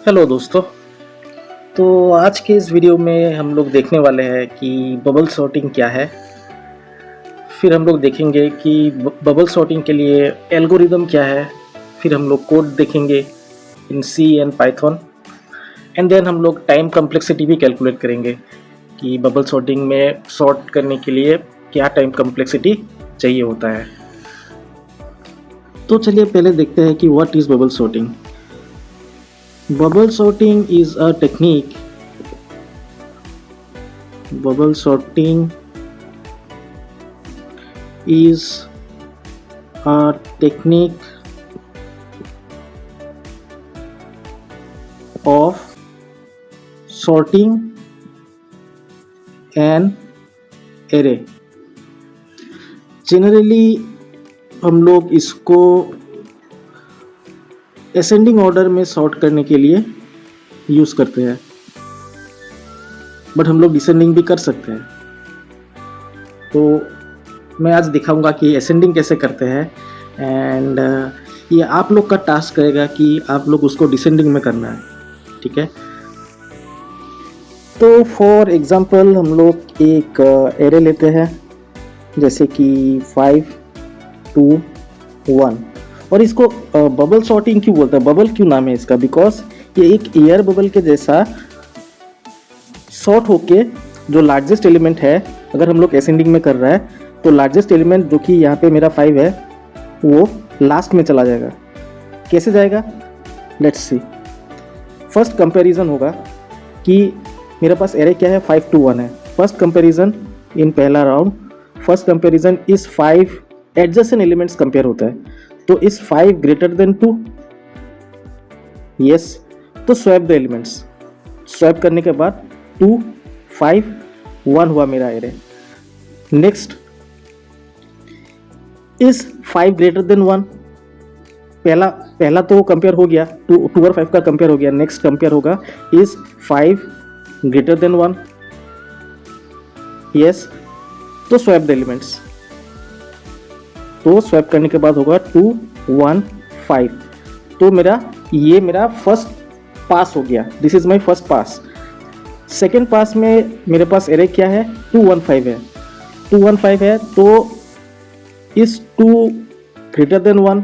Hello दोस्तों। तो आज के इस वीडियो में हम लोग देखने वाले हैं कि बबल सॉर्टिंग क्या है। फिर हम लोग देखेंगे कि बबल सॉर्टिंग के लिए एल्गोरिदम क्या है। फिर हम लोग कोड देखेंगे इन सी एंड पाइथन। एंड देन हम लोग टाइम कम्प्लेक्सिटी भी कैलकुलेट करेंगे कि बबल सॉर्टिंग में सॉर्ट करने के लिए क्या टाइम कम्प्लेक्सिटी चाहिए होता है। तो चलिए पहले देखते हैं कि what is bubble sorting. Bubble sorting is a technique. Bubble sorting is a technique of sorting an array. Generally हम लोग इसको असेंडिंग ऑर्डर में सॉर्ट करने के लिए यूज़ करते हैं, बट हम लोग डिसेंडिंग भी कर सकते हैं। तो मैं आज दिखाऊंगा कि असेंडिंग कैसे करते हैं एंड ये आप लोग का टास्क रहेगा कि आप लोग उसको डिसेंडिंग में करना है। ठीक है, तो फॉर एग्जांपल हम लोग एक एरे लेते हैं जैसे कि 5 2 1 और इसको बबल सॉर्टिंग क्यों बोलते हैं, बबल क्यों नाम है इसका, बिकॉज ये एक एयर बबल के जैसा सॉर्ट होके जो लार्जेस्ट एलिमेंट है, अगर हम लोग असेंडिंग में कर रहा है तो लार्जेस्ट एलिमेंट जो कि यहाँ पे मेरा 5 है वो लास्ट में चला जाएगा। कैसे जाएगा, लेट्स सी। फर्स्ट कंपैरिजन होगा कि मेरे पास एरे क्या है, 5 2 1 है। फर्स्ट कंपैरिजन इन पहला राउंड, फर्स्ट कंपैरिजन इस 5 एडजेसेंट एलिमेंट्स कंपेयर होता है। तो इस 5 ग्रेटर देन 2, यस, तो स्वैप द एलिमेंट्स। स्वैप करने के बाद 2 5 1 हुआ मेरा एरे। नेक्स्ट इस 5 ग्रेटर देन 1, पहला तो कंपेयर हो गया, 2 और 5 का कंपेयर हो गया। नेक्स्ट कंपेयर होगा इस 5 ग्रेटर देन 1, यस, तो स्वैप द एलिमेंट्स। तो स्वैप करने के बाद होगा 2 1 5, तो मेरा फर्स्ट पास हो गया। This is my first pass. Second pass में मेरे पास एरे क्या है, 2 1 5 है। 2 1 5 है तो इस 2 ग्रेटर देन 1,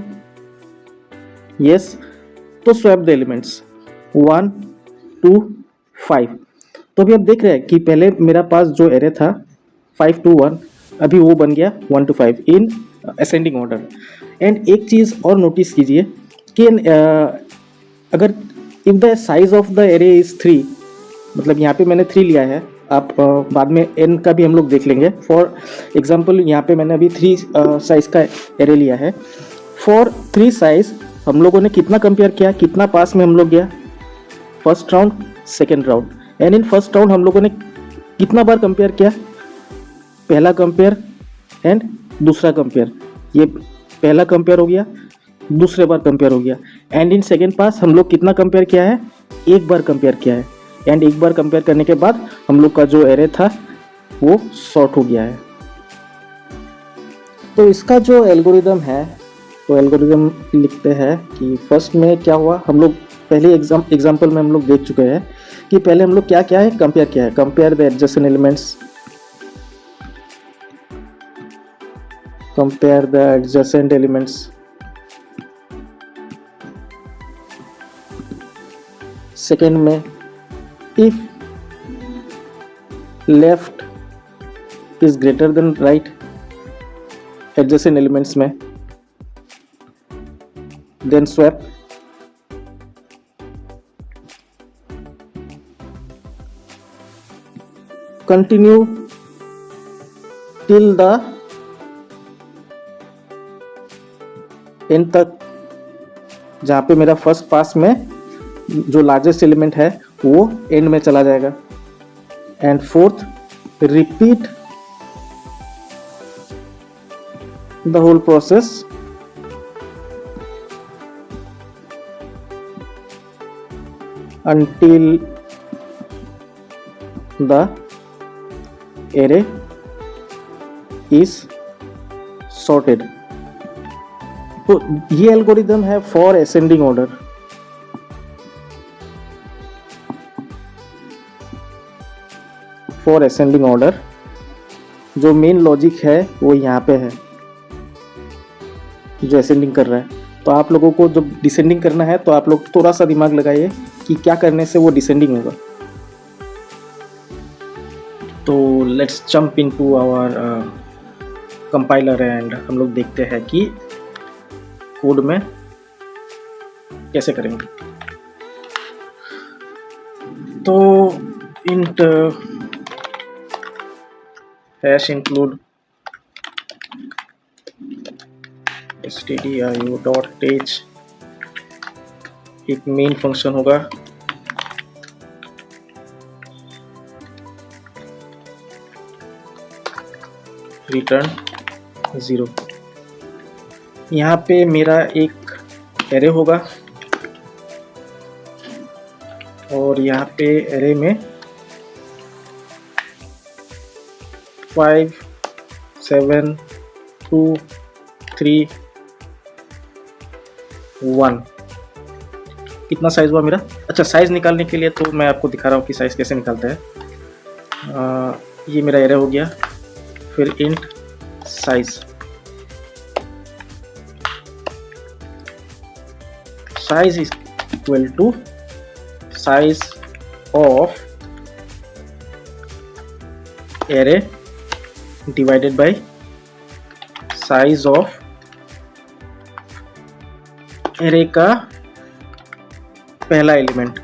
यस, तो स्वैप द एलिमेंट्स 1 2 5। तो अभी आप देख रहे हैं कि पहले मेरा पास जो एरे था 5 2 1, अभी वो बन गया 1 2 5 इन असेंडिंग ऑर्डर। एंड एक चीज़ और नोटिस कीजिए कि अगर if the size of the array is 3, मतलब यहाँ पे मैंने 3 लिया है, आप बाद में n का भी हम लोग देख लेंगे। फॉर एग्जांपल यहाँ पे मैंने अभी 3 साइज का एरे लिया है। फॉर 3 साइज हम लोगों ने कितना कंपेयर किया, कितना पास में हम लोग गया, first round second round. And in first round हम लोगों ने कितना बार कंपेयर किया, पहला कंपेयर एंड दूसरा कंपेयर। ये पहला कंपेयर हो गया, दूसरे बार कंपेयर हो गया। एंड इन सेकेंड पास हम लोग कितना कंपेयर किया है, एक बार कंपेयर किया है। एंड एक बार कंपेयर करने के बाद हम लोग का जो एरे था वो सॉर्ट हो गया है। तो इसका जो एल्गोरिदम है, तो एल्गोरिदम लिखते हैं कि फर्स्ट में क्या हुआ, हम लोग पहले एग्जाम्पल में हम लोग देख चुके हैं कि पहले हम लोग क्या क्या है, कंपेयर किया है। Compare the adjacent elements, compare the adjacent elements, second में if left is greater than right adjacent elements में, then swap, continue till the and तक, जहाँ पे मेरा फर्स्ट पास में जो लार्जेस्ट एलिमेंट है वो एंड में चला जाएगा। And fourth, repeat the whole process until the array is sorted। तो ये एल्गोरिदम है for ascending order. For ascending order. जो मेन लॉजिक है वो यहाँ पे है, जो असेंडिंग कर रहा है। तो आप लोगों को जब डिसेंडिंग करना है तो आप लोग थोड़ा सा दिमाग लगाइए कि क्या करने से वो डिसेंडिंग होगा। तो let's jump into our compiler and हम लोग देखते हैं कि कोड में कैसे करेंगे। तो इंट हैश इंक्लूड stdio.h एक मेन फंक्शन होगा, रिटर्न 0। यहाँ पे मेरा एक एरे होगा और यहाँ पे एरे में 5 7 2 3 1 कितना साइज हुआ मेरा। अच्छा, साइज निकालने के लिए तो मैं आपको दिखा रहा हूँ कि साइज कैसे निकालते हैं। ये मेरा एरे हो गया, फिर int size, size is equal to size of array divided by size of array का पहला एलिमेंट।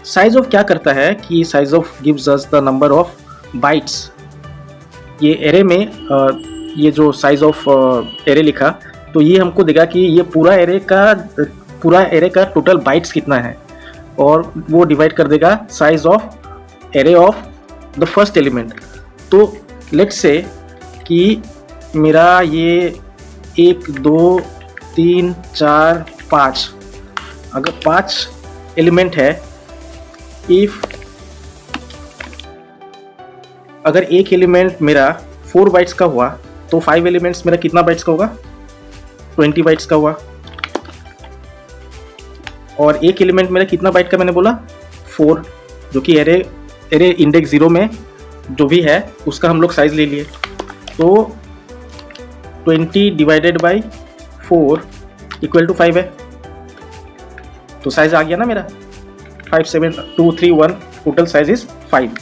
साइज ऑफ क्या करता है कि size of gives us the number of bytes. ये एरे में ये जो साइज ऑफ एरे लिखा तो ये हमको देगा कि ये पूरा एरे का टोटल बाइट्स कितना है, और वो डिवाइड कर देगा size of array of the first element. तो लेट्स से कि मेरा ये 1 2 3 4 5, अगर 5 एलिमेंट है, अगर एक एलिमेंट मेरा 4 बाइट्स का हुआ तो 5 एलिमेंट्स मेरा कितना बाइट्स का होगा, 20 बाइट्स का हुआ। और एक एलिमेंट मेरा कितना बाइट का मैंने बोला, 4, जो कि एरे इंडेक्स 0 में जो भी है उसका हम लोग साइज ले लिए। तो 20 डिवाइडेड बाई 4 इक्वल टू 5 है, तो साइज आ गया ना मेरा 5 7 2 3 1, टोटल साइज इज 5।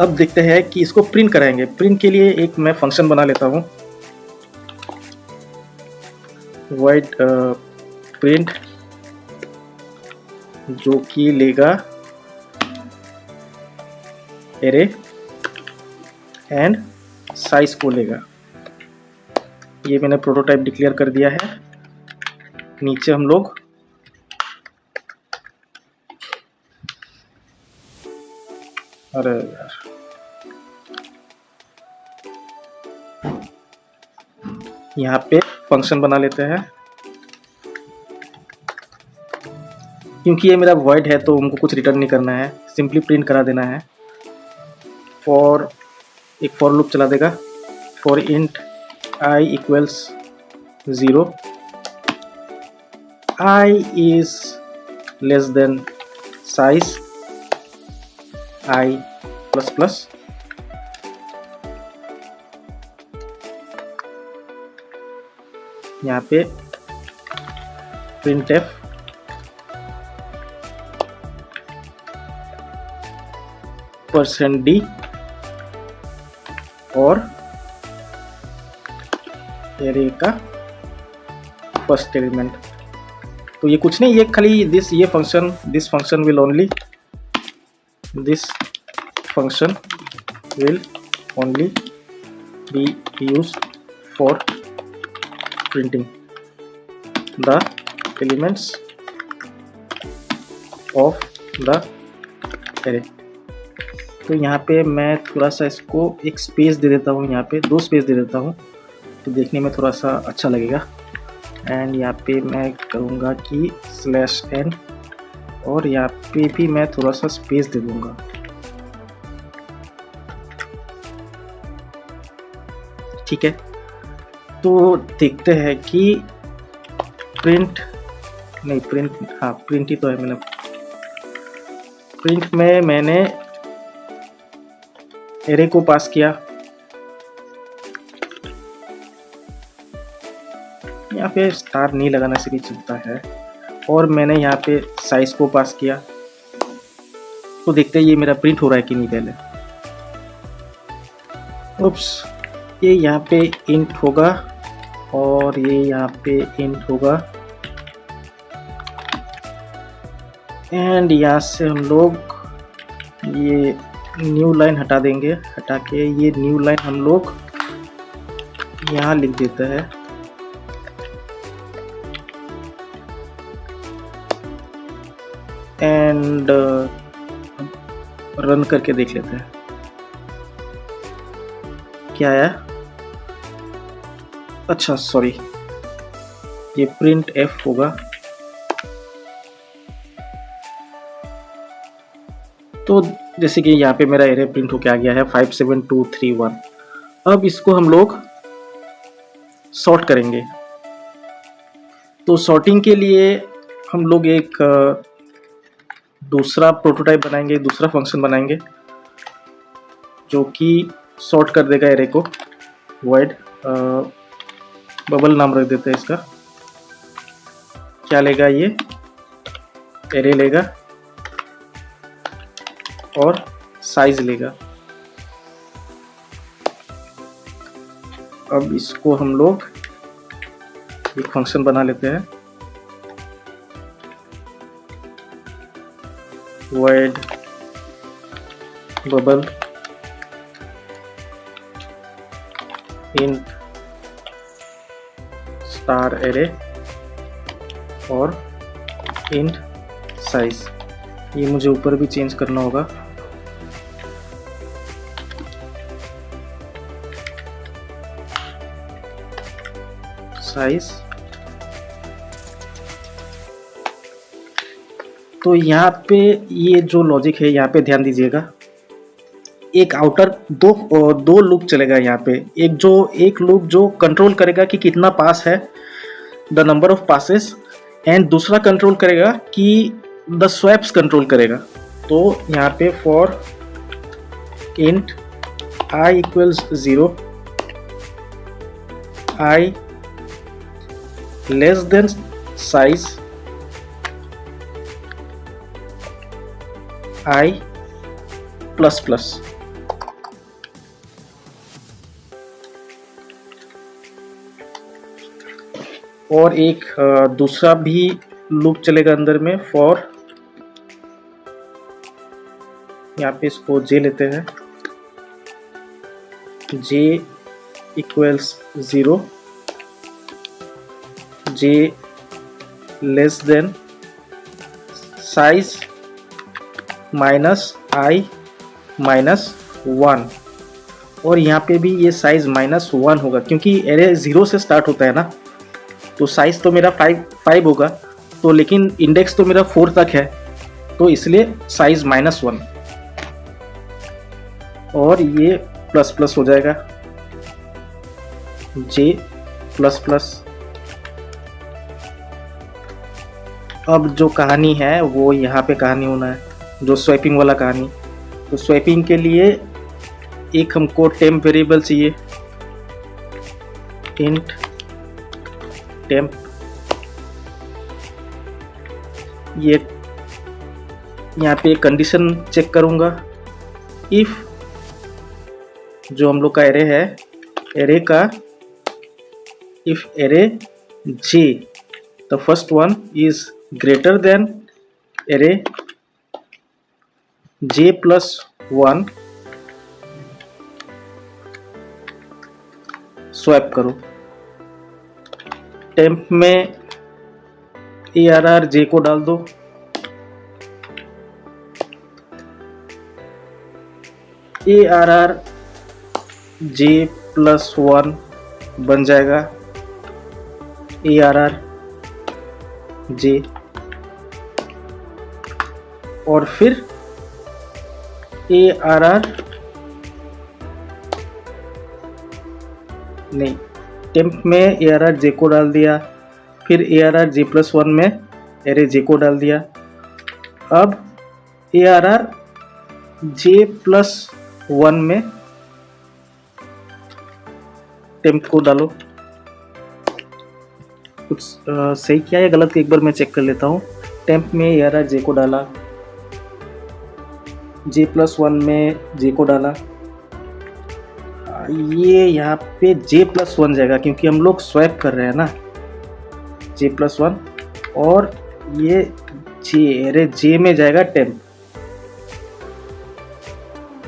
अब देखते हैं कि इसको प्रिंट कराएंगे। प्रिंट के लिए एक मैं फंक्शन बना लेता हूँ, void प्रिंट, जो कि लेगा एरे एंड साइज को लेगा। ये मैंने प्रोटोटाइप डिक्लेयर कर दिया है। नीचे हम लोग अरे यार यहाँ पे फंक्शन बना लेते हैं, क्योंकि ये मेरा void है तो हमको कुछ रिटर्न नहीं करना है, सिंपली प्रिंट करा देना है। एक फॉर लूप चला देगा, for int I equals 0, I is less than size I plus plus, यहाँ पे printf %d और एरे का फर्स्ट एलिमेंट। तो ये कुछ नहीं, ये खाली this function will only be used for printing the elements of the array. तो यहाँ पे मैं थोड़ा सा इसको एक स्पेस दे देता हूँ, यहाँ पे 2 स्पेस दे देता हूँ तो देखने में थोड़ा सा अच्छा लगेगा। एंड यहाँ पे मैं करूँगा कि /n और यहाँ पे भी मैं थोड़ा सा स्पेस दे दूँगा। ठीक है, तो देखते हैं कि प्रिंट नहीं प्रिंट, हाँ प्रिंट ही तो है। मैंने प्रिंट में मैंने एरे को पास किया, यहाँ पे स्टार नहीं लगाना से भी चलता है, और मैंने यहाँ पे साइज को पास किया। तो देखते हैं ये मेरा प्रिंट हो रहा है कि नहीं। पहले उप्स, ये यहाँ पे इंट होगा और ये यहाँ पे इंट होगा, एंड यहाँ से हम लोग ये न्यू लाइन हटा देंगे। हटा के ये न्यू लाइन हम लोग यहाँ लिख देते हैं। एंड रन करके देख लेते हैं क्या आया। अच्छा सॉरी, ये प्रिंट एफ होगा। तो जैसे कि यहाँ पे मेरा एरे प्रिंट होके आ गया है 57231। अब इसको हम लोग सॉर्ट करेंगे। तो सॉर्टिंग के लिए हम लोग एक दूसरा प्रोटोटाइप बनाएंगे, दूसरा फंक्शन बनाएंगे जो कि सॉर्ट कर देगा एरे को। वॉइड बबल नाम रख देते हैं इसका। क्या लेगा ये, एरे लेगा और साइज लेगा। अब इसको हम लोग एक फंक्शन बना लेते हैं, void bubble int star array और int size। ये मुझे ऊपर भी चेंज करना होगा। साइज। तो यहाँ पे ये जो लॉजिक है यहाँ पे ध्यान दीजिएगा। एक आउटर दो लूप चलेगा यहाँ पे। एक लूप जो कंट्रोल करेगा कि कितना पास है, the number of passes, and दूसरा कंट्रोल करेगा कि द स्वैप्स कंट्रोल करेगा। तो यहाँ पे for int i equals 0, i less than size i plus plus. और एक दूसरा भी लूप चलेगा अंदर में फॉर, यहाँ पे इसको j लेते हैं, j equals 0, j less than size minus i minus 1। और यहाँ पे भी ये साइज -1 होगा क्योंकि एरे 0 से स्टार्ट होता है ना। तो साइज तो मेरा 5 होगा, तो लेकिन इंडेक्स तो मेरा 4 तक है, तो इसलिए साइज -1। और ये प्लस प्लस हो जाएगा, j प्लस प्लस। अब जो कहानी है वो यहाँ पे कहानी होना है, जो स्वैपिंग वाला कहानी। तो स्वैपिंग के लिए एक हमको टेम्प वेरिएबल चाहिए, इंट टेम्प। ये यहाँ पे कंडीशन चेक करूँगा, इफ जो हम लोग का एरे है, एरे का if array j the first one is greater than array j plus 1, swap करो। टेम्प में ARR j को डाल दो, ARR j प्लस 1 बन जाएगा ARR j। और फिर ARR नहीं, टेम्प में ARR j को डाल दिया, फिर ARR j प्लस 1 में एरे जे को डाल दिया। अब ARR J+1 में टेम्प को डालो। कुछ सही किया या गलत, एक बार मैं चेक कर लेता हूँ। टेम्प में ARR J को डाला, J+1 में J को डाला। ये यहाँ पे J+1 जाएगा क्योंकि हम लोग स्वैप कर रहे हैं ना, J+1, और ये एरे J में जाएगा टेम्प।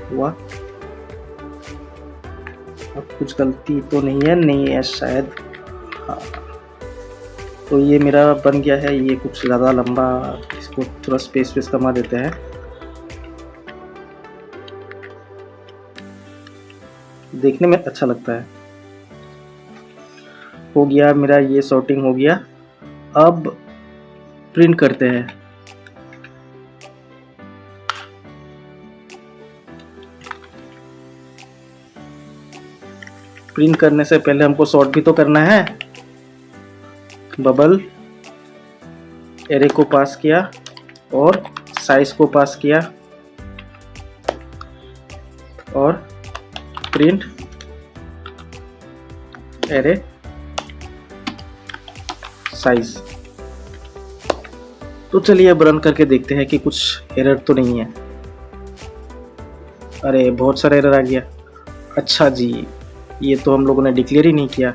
हुआ, अब कुछ गलती तो नहीं है, नहीं है शायद, हाँ। तो ये मेरा बन गया है, ये कुछ ज़्यादा लंबा, इसको थोड़ा स्पेस कमा देते हैं। देखने में अच्छा लगता है। हो गया मेरा, ये सॉर्टिंग हो गया। अब प्रिंट करते हैं। प्रिंट करने से पहले हमको सॉर्ट भी तो करना है। बबल एरे को पास किया और साइज को पास किया और प्रिंट एरे साइज। तो चलिए अब रन करके देखते हैं कि कुछ एरर तो नहीं है। अरे बहुत सारा एरर आ गया। अच्छा जी, ये तो हम लोगों ने डिक्लेयर ही नहीं किया।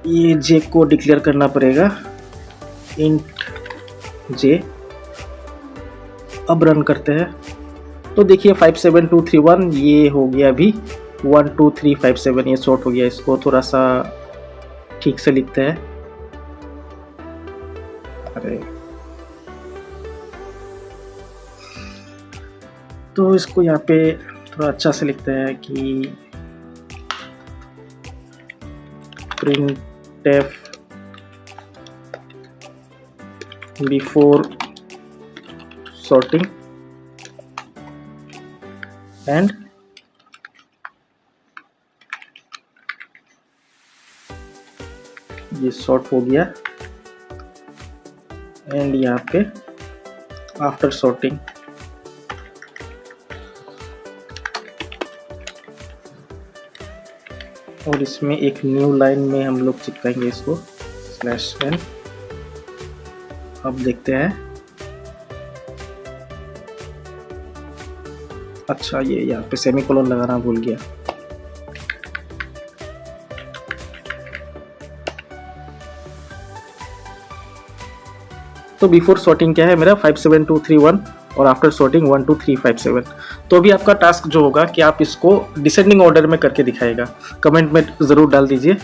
ये जे को डिक्लेयर करना पड़ेगा, इंट जे। अब रन करते हैं तो देखिए 57231 ये हो गया अभी 12357, ये शॉर्ट हो गया। इसको थोड़ा सा ठीक से लिखते हैं। अरे तो इसको यहाँ पे थोड़ा अच्छा से लिखते हैं कि printf before sorting and ये सॉर्ट हो गया, एंड यहाँ पे आफ्टर सॉर्टिंग। और इसमें एक न्यू लाइन में हम लोग चिपकाएंगे इसको /n। अब देखते हैं। अच्छा, ये यहाँ पे सेमीकोलन लगाना भूल गया। तो बिफोर सॉर्टिंग क्या है मेरा 57231 और आफ्टर सॉर्टिंग 12357। तो अभी आपका टास्क जो होगा कि आप इसको डिसेंडिंग ऑर्डर में करके दिखाएगा। कमेंट में ज़रूर डाल दीजिए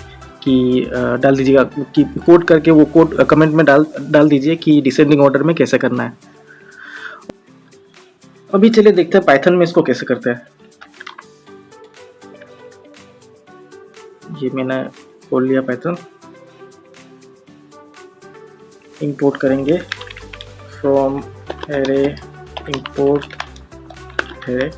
कि डाल दीजिएगा कि कोड करके, वो कोड कमेंट में डाल दीजिए कि डिसेंडिंग ऑर्डर में कैसे करना है। अभी चलिए देखते हैं पाइथन में इसको कैसे करते हैं। ये मैंने खोल लिया पाइथन। इंपोर्ट करेंगे from array, import array,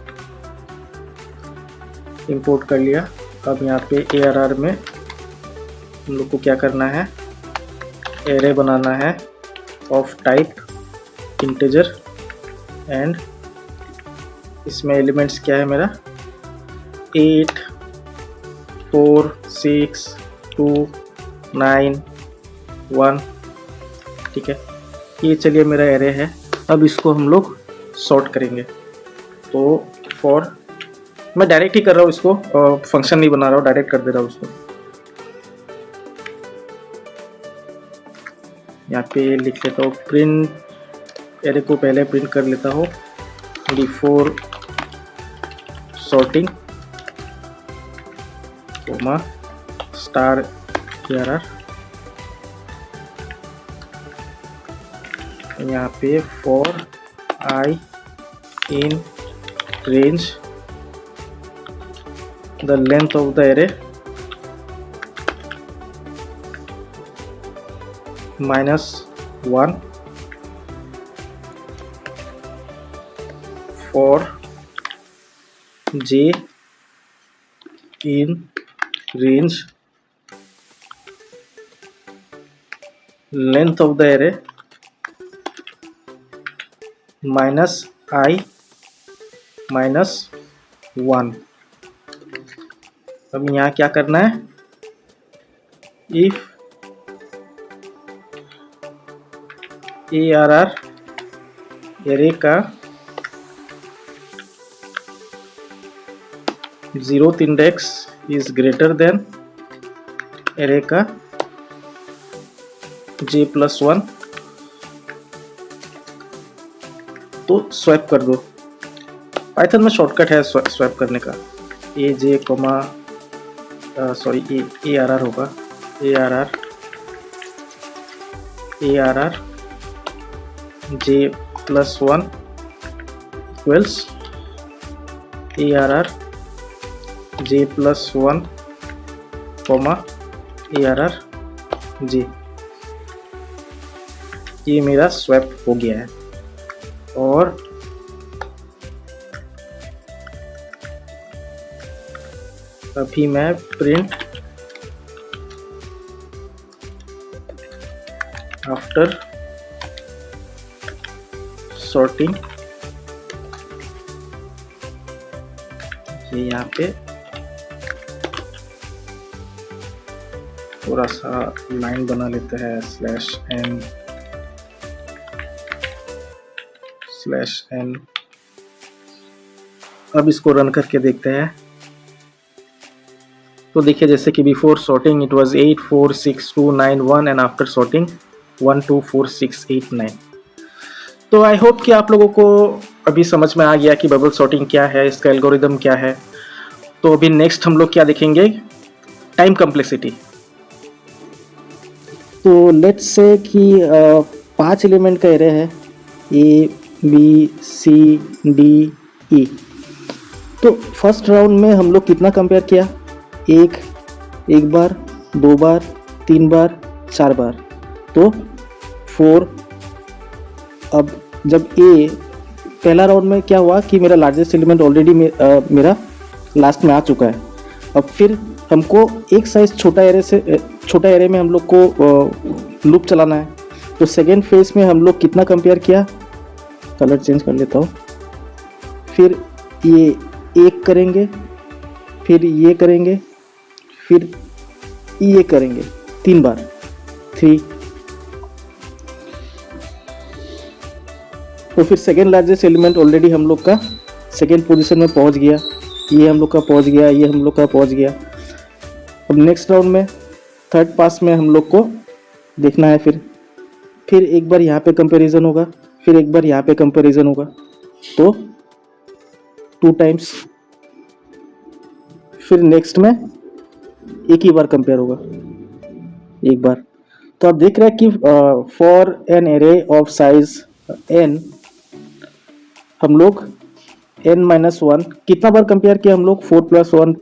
import कर लिया। अब यहाँ पे ARR में हम लोग को क्या करना है, एरे बनाना है ऑफ टाइप इंटीजर, एंड इसमें एलिमेंट्स क्या है मेरा 8 4 6 2 9 1। ठीक है, ये चलिए मेरा एरे है। अब इसको हम लोग सॉर्ट करेंगे। तो फॉर, मैं डायरेक्ट ही कर रहा हूँ इसको, फंक्शन नहीं बना रहा हूँ, डायरेक्ट कर दे रहा हूँ उसको। यहाँ पे लिख लेता हूँ प्रिंट, एरे को पहले प्रिंट कर लेता हूँ before sorting comma star ARR। यहाँ पे for I in range the length of the array -1 for j in range length of the array minus I minus 1। अब यहाँ क्या करना है, इफ ARR एरे का 0th index is greater than array का j+1, तो स्वैप कर दो। पाइथन में शॉर्टकट है स्वैप करने का, ARR होगा, ARR j+1 equals ARR j+1 ARR j। ये मेरा स्वैप हो गया है। और अभी मैं प्रिंट आफ्टर सॉर्टिंग, ये यहाँ पे थोड़ा सा लाइन बना लेते हैं, /n। अब इसको रन करके देखते हैं। तो देखिए, जैसे कि before sorting it was 8 4 6 2 9 1 and after sorting 1 2 4 6 8 9। तो आई होप कि आप लोगों को अभी समझ में आ गया कि बबल सॉर्टिंग क्या है, इसका एल्गोरिदम क्या है। तो अभी नेक्स्ट हम लोग क्या देखेंगे, टाइम कम्प्लेक्सिटी। तो लेट्स से कि 5 एलिमेंट का एरे है, A B C D E। तो फर्स्ट राउंड में हम लोग कितना कंपेयर किया, एक बार, 2 बार, 3 बार, 4 बार, तो 4। अब जब पहला राउंड में क्या हुआ कि मेरा लार्जेस्ट एलिमेंट ऑलरेडी मेरा लास्ट में आ चुका है। अब फिर हमको एक साइज छोटा एरे में हम लोग को लूप चलाना है। तो सेकेंड फेज में हम लोग कितना कंपेयर किया, कलर चेंज कर लेता हूँ, फिर ये एक करेंगे, फिर ये करेंगे, फिर ये करेंगे 3 बार, 3। तो फिर सेकेंड लार्जेस्ट एलिमेंट ऑलरेडी हम लोग का सेकेंड पोजीशन में पहुंच गया, ये हम लोग का पहुंच गया, ये हम लोग का पहुंच गया। अब नेक्स्ट राउंड में थर्ड पास में हम लोग को देखना है, फिर एक बार यहाँ पे कंपैरिजन होगा, फिर एक बार यहाँ पे कंपैरिजन होगा, तो 2 टाइम्स। फिर नेक्स्ट में एक ही बार कंपेयर होगा, एक बार। तो आप देख रहे हैं कि for an array of size n हम लोग n-1 कितना बार कंपेयर किया हम लोग, 4 + 1,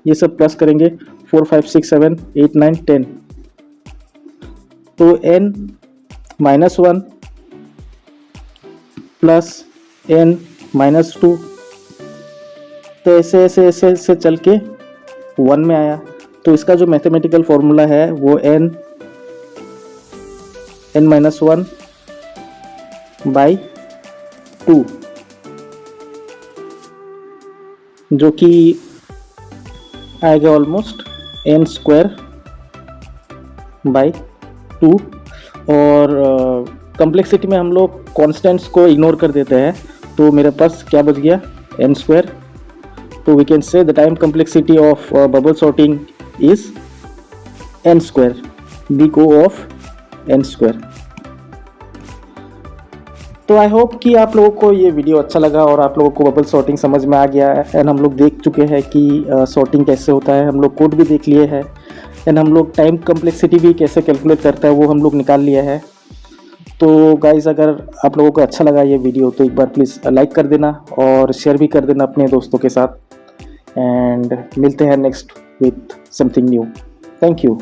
ये सब प्लस करेंगे, 4 5 6 7 8 9 10। तो n-1 प्लस n-2, तो ऐसे ऐसे ऐसे ऐसे चल के 1 में आया। तो इसका जो मैथमेटिकल फॉर्मूला है वो n-1 बाई 2, जो कि आएगा ऑलमोस्ट n² बाई 2। और कॉम्प्लेक्सिटी में हम लोग कॉन्स्टेंट्स को इग्नोर कर देते हैं, तो मेरे पास क्या बच गया, n²। तो we can say the time complexity of bubble sorting is n², dy ऑफ n²। तो आई होप कि आप लोगों को ये वीडियो अच्छा लगा और आप लोगों को बबल सॉर्टिंग समझ में आ गया है। एंड हम लोग देख चुके हैं कि सॉर्टिंग कैसे होता है, हम लोग कोड भी देख लिए हैं, एंड हम लोग टाइम कम्प्लेक्सिटी भी कैसे कैलकुलेट करता है वो हम लोग निकाल लिया है। तो गाइज़, अगर आप लोगों को अच्छा लगा ये वीडियो तो एक बार प्लीज़ लाइक कर देना और शेयर भी कर देना अपने दोस्तों के साथ। एंड मिलते हैं next with something new. Thank you.